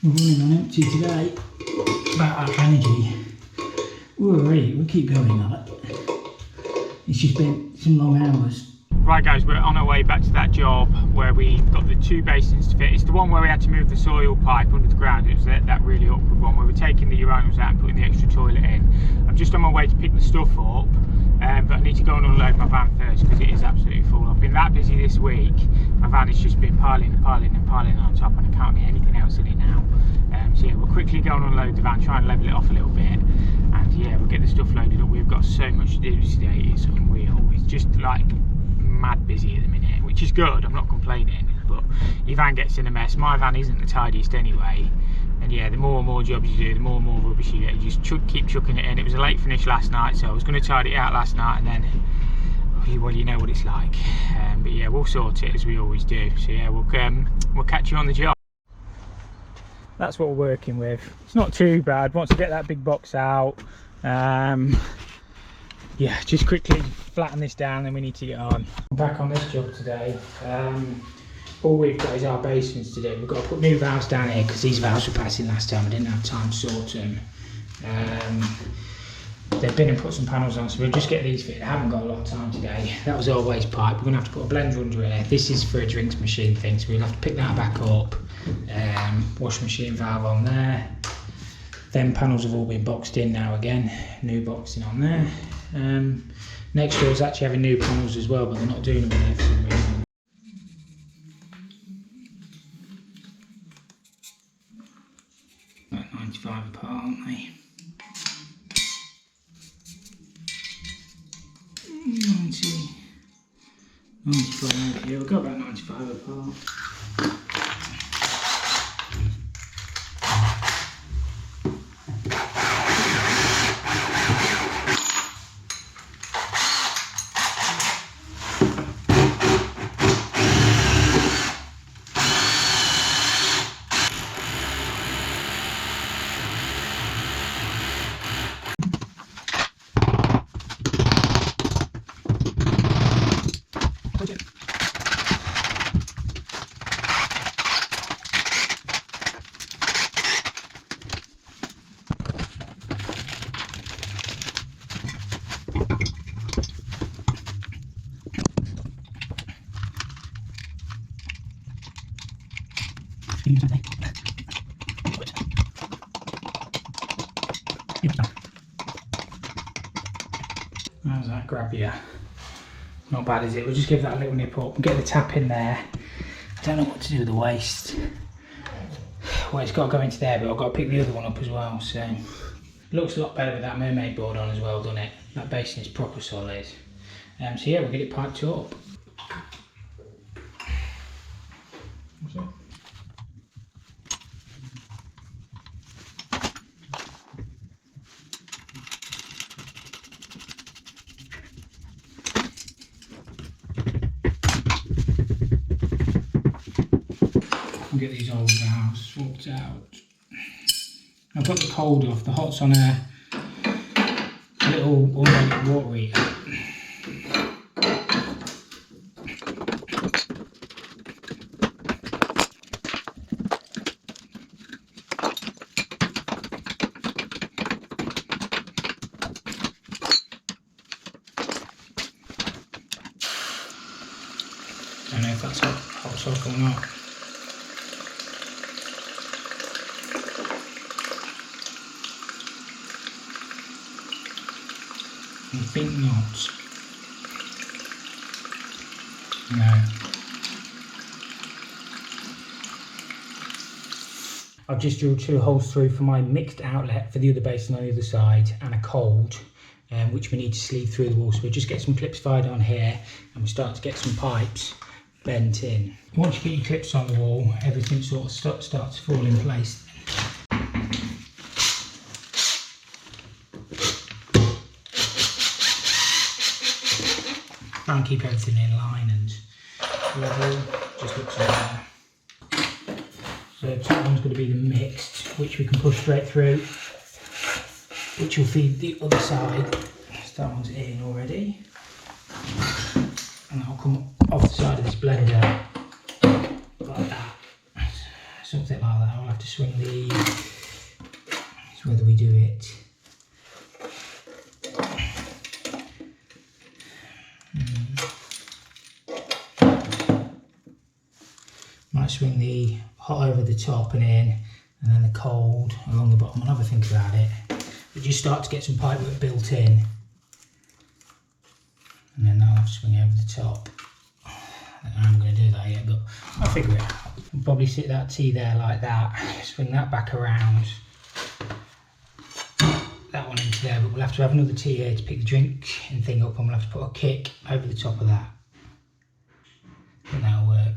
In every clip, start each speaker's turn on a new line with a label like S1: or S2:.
S1: We're running on empty today. About half energy. We'll keep going on it. It's just been some long hours.
S2: Right guys, we're on our way back to that job where we got the 2 basins to fit. It's the one where we had to move the soil pipe under the ground. It was that really awkward one where we're taking the urinals out and putting the extra toilet in. I'm just on my way to pick the stuff up, but I need to go and unload my van first because it is absolutely full. I've been that busy this week, my van has just been piling on top, and I can't get anything else in it now. So yeah, we'll quickly go and unload the van, try and level it off a little bit, and yeah, we'll get the stuff loaded up. We've got so much to do today, it's unreal. It's just like mad busy at the minute, which is good, I'm not complaining, but your van gets in a mess. My van isn't the tidiest anyway, and yeah, the more and more jobs you do, the more and more rubbish you get. You just keep chucking it in. It was a late finish last night, so I was going to tidy it out last night, and then well, you know what it's like. But yeah, we'll sort it as we always do. So yeah, we'll catch you on the job. That's what we're working with. It's not too bad once I get that big box out. Yeah, just quickly flatten this down, then we need to get on. Back on this job today. All we've got is our basins to do. We've got to put new valves down here because these valves were passing last time. I didn't have time to sort them. They've been and put some panels on, so we'll just get these fitted. I haven't got a lot of time today. That was our waste pipe. We're going to have to put a blender under here. This is for a drinks machine thing, so we'll have to pick that back up. Wash machine valve on there. Them panels have all been boxed in now again. New boxing on there. Next door is actually having new panels as well, but they're not doing them in there for some reason. About 95 apart, aren't they? 90, 95, yeah, we've got about 95 apart. How's that grab you? Not bad, is it? We'll just give that a little nip up and get the tap in there. I don't know what to do with the waste. Well, it's got to go into there, but I've got to pick the other one up as well. So it looks a lot better with that mermaid board on as well, doesn't it? That basin is proper solid. So yeah, we'll get it piped up. What's that? Get these old valves swapped out. I've got the cold off, the hot's on a little automatic water heater. I don't know if that's hot sock or not. I think not. No. I've just drilled 2 holes through for my mixed outlet for the other basin on the other side, and a cold, which we need to sleeve through the wall. So we'll just get some clips fired on here, and we'll start to get some pipes bent in. Once you get your clips on the wall, everything sort of starts to fall in place. Try and keep everything in line and level, just looks like that. So the top one's going to be the mixed, which we can push straight through, which will feed the other side. So that one's in already. And that'll come off the side of this blender, like that.
S1: something like that. I'll have to swing these. It's whether we do it. Might swing the hot over the top and in, and then the cold along the bottom. I'll have a think about it. But just start to get some pipework built in, and then I'll have to swing over the top. I don't know how I'm going to do that yet, but I'll figure it out. I'll probably sit that T there like that, swing that back around, that one into there, but we'll have to have another T here to pick the drink and thing up, and we'll have to put a kick over the top of that. I think that'll work.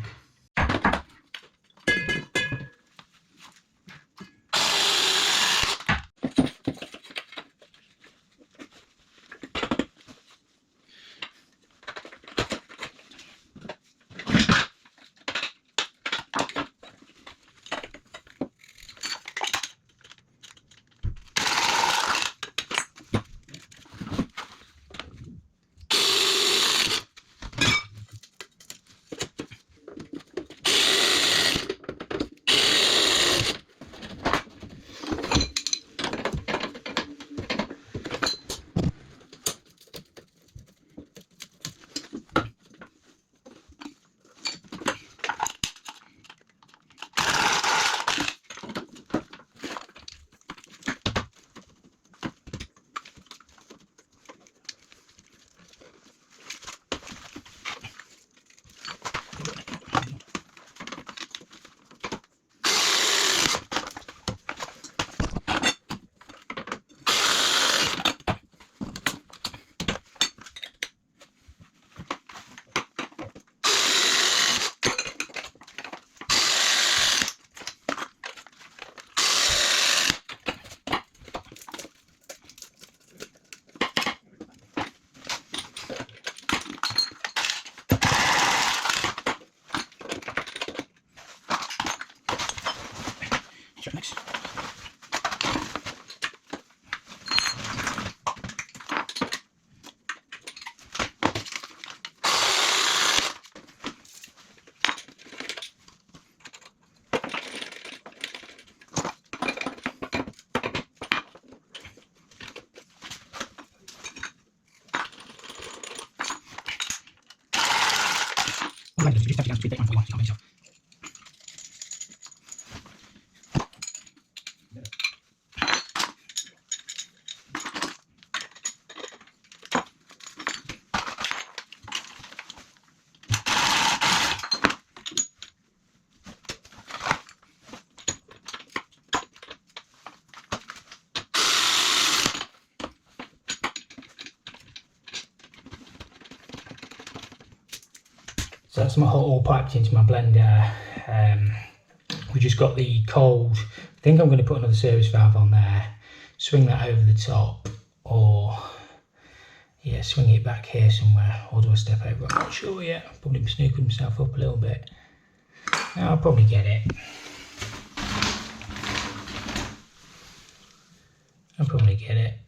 S1: Next. So that's my hot all piped into my blender. We just got the cold. I think I'm going to put another service valve on there, swing that over the top, or yeah, swing it back here somewhere, or do I step over? I'm not sure yet. I'll probably snook myself up a little bit. No, I'll probably get it. I'll probably get it.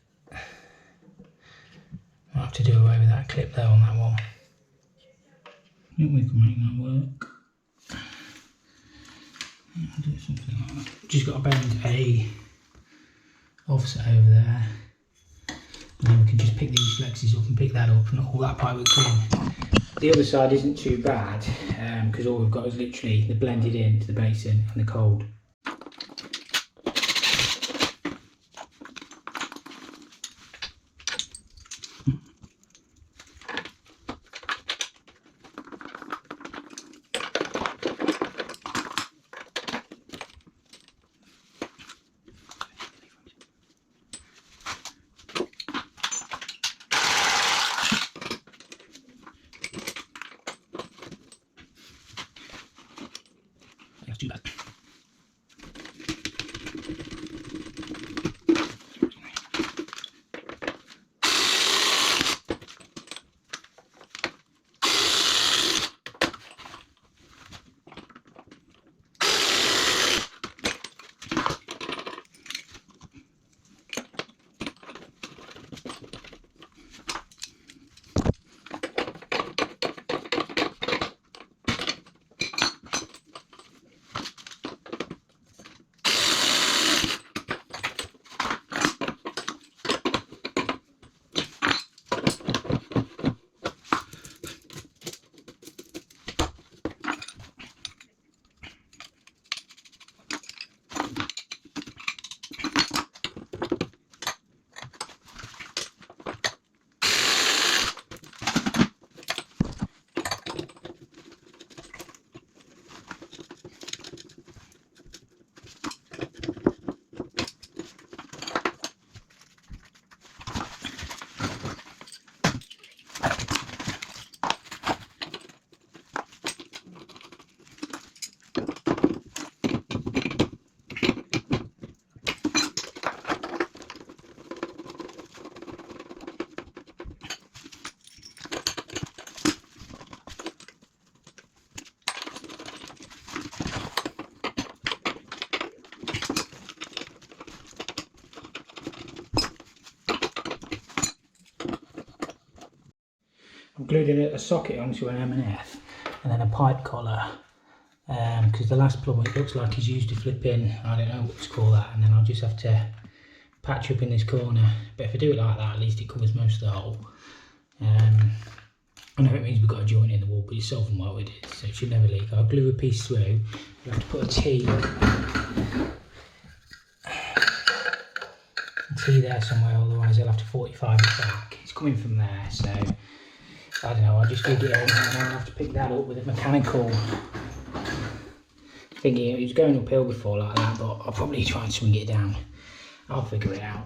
S1: I'll have to do away with that clip there on that one. I think we can make that work. I'll do something like that. Just got to bend a offset over there, and then we can just pick these flexes up and pick that up and all that pipework's in. The other side isn't too bad because all we've got is literally the blended into the basin and the cold. Let's do that. I've glued a socket onto an M&F and then a pipe collar, because the last plumber, it looks like he's used a flipping, I don't know what to call that, and then I'll just have to patch up in this corner. But if I do it like that, at least it covers most of the hole. I know it means we've got a joint in the wall, but it's solving what we did, so it should never leak. I'll glue a piece through. I'll have to put a T there somewhere, otherwise I'll have to 45 it back. It's coming from there, so I don't know, I'll just dig it in and then I'll have to pick that up with a mechanical thingy. It was going uphill before like that, but I'll probably try and swing it down. I'll figure it out.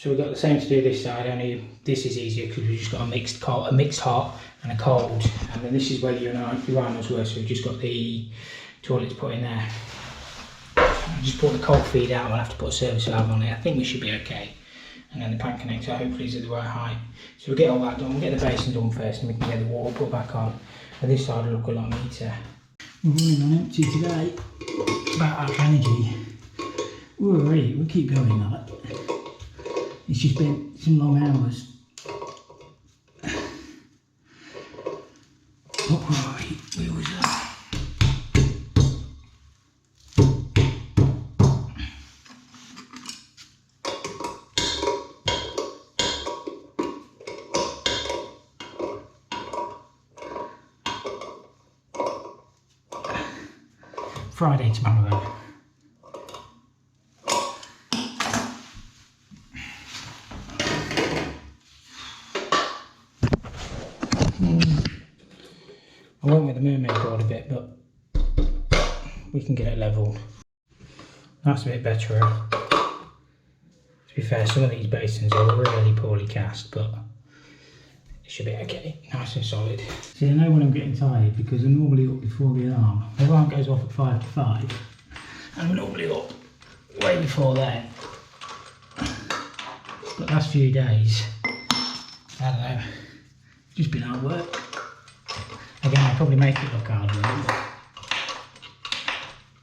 S1: So we've got the same to do this side, only this is easier because we've just got a mixed hot and a cold, and then this is where the urinals were, so we've just got the toilets put in there. I'll just put the cold feed out, I'll have to put a service valve on it. I think we should be okay. And then the pan connector hopefully is at the right height. So we'll get all that done, we'll get the basin done first and we can get the water put back on. And this side will look a lot neater. We're running on empty today. It's about our energy. We're alright, we'll keep going on it. It's just been some long hours. Alright, we was Friday tomorrow. I went with the mermaid board a bit, but we can get it levelled. That's a bit better. To be fair, some of these basins are really poorly cast, but it should be okay, nice and solid. See, I know when I'm getting tired because I'm normally up before the alarm. The alarm goes off at 5 to 5, and I'm normally up way before then. But the last few days, I don't know, just been hard work. Again, I'll probably make it look hard work,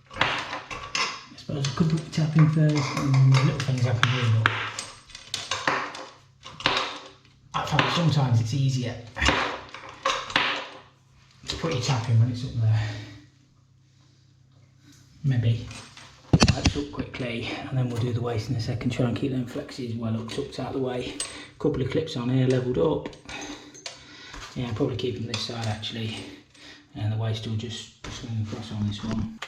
S1: but I suppose I could put the tap in first and the little things I can do, but I find sometimes it's easier to put your tap in when it's up there. Maybe pipes up quickly and then we'll do the waste in a second, try and keep them flexes well up, tucked out of the way. A couple of clips on here, levelled up. Yeah, I'll probably keep them this side actually, and the waste will just swing across on this one.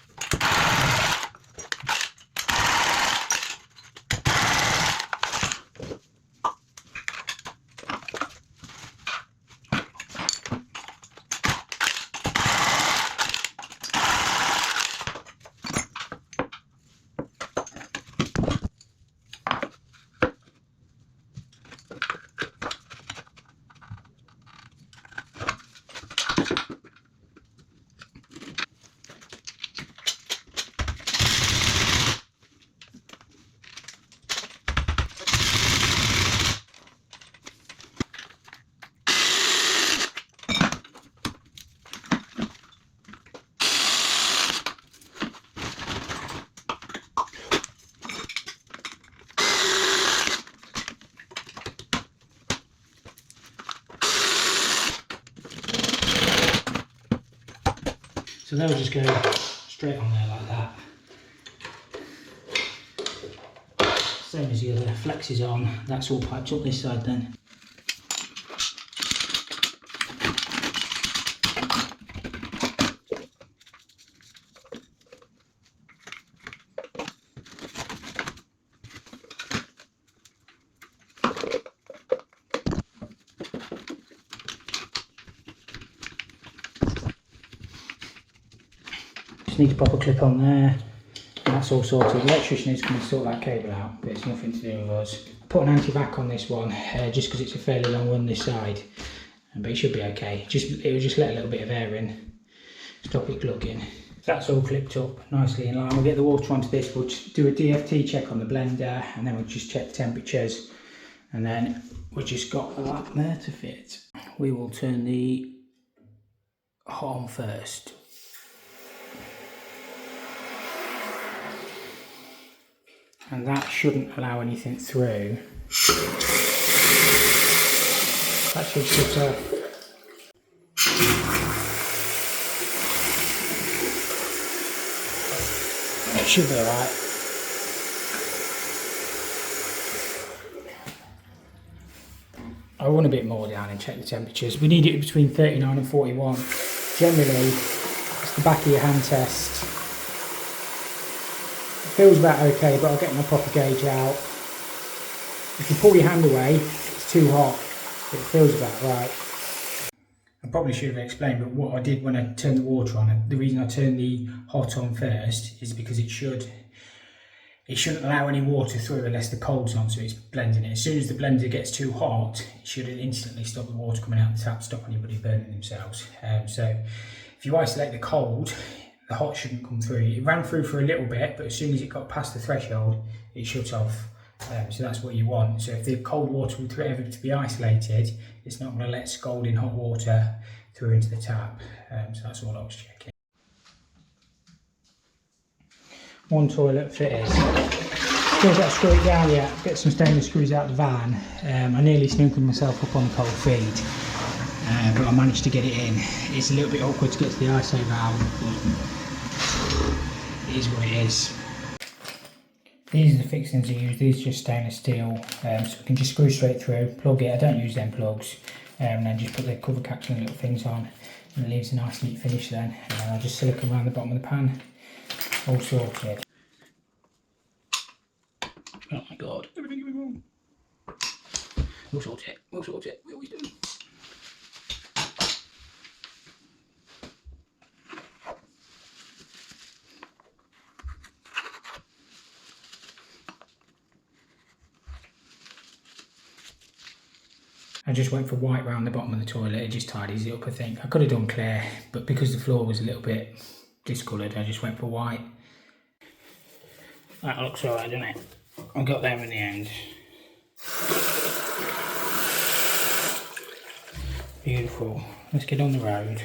S1: So they'll just go straight on there like that. Same as the other, flex is on, that's all piped up this side then. just need to pop a clip on there. And that's all sorted. The electrician is going to sort that cable out, but it's nothing to do with us. I put an anti-vac on this one, just because it's a fairly long run this side. But it should be okay. It will just let a little bit of air in, stop it clogging. That's all clipped up nicely in line. We'll get the water onto this. We'll do a DFT check on the blender, and then we'll just check the temperatures. And then we've just got that there to fit. We will turn the hot on first. And that shouldn't allow anything through. That should shut off. It should be alright. I want a bit more down and check the temperatures. We need it between 39 and 41. Generally, it's the back of your hand test. It feels about okay, but I'll get my proper gauge out. If you pull your hand away, it's too hot, but it feels about right. I probably should have explained, but what I did when I turned the water on, the reason I turned the hot on first is because it shouldn't allow any water through unless the cold's on, so it's blending it. As soon as the blender gets too hot, it should instantly stop the water coming out the tap, stop anybody burning themselves. So if you isolate the cold, the hot shouldn't come through. It ran through for a little bit, but as soon as it got past the threshold, it shut off. So that's what you want. So if the cold water were ever to be isolated, it's not going to let scalding hot water through into the tap. So that's all I was checking. One toilet fitted. Still got to screw it down yet. Get some stainless screws out the van. I nearly snookered myself up on the cold feed, but I managed to get it in. It's a little bit awkward to get to the ISO valve, but it is what it is. These are the fixings I use. These are just stainless steel, so we can just screw straight through, plug it. I don't use them plugs, and then just put the cover caps and little things on, and it leaves a nice neat finish then. And then I'll just silicone around the bottom of the pan. All sorted. Oh my god, everything going wrong. We'll sort it, we always do. I just went for white round the bottom of the toilet. It just tidies it up, I think. I could have done clear, but because the floor was a little bit discoloured, I just went for white. That looks alright, doesn't it? I got there in the end. Beautiful. Let's get on the road.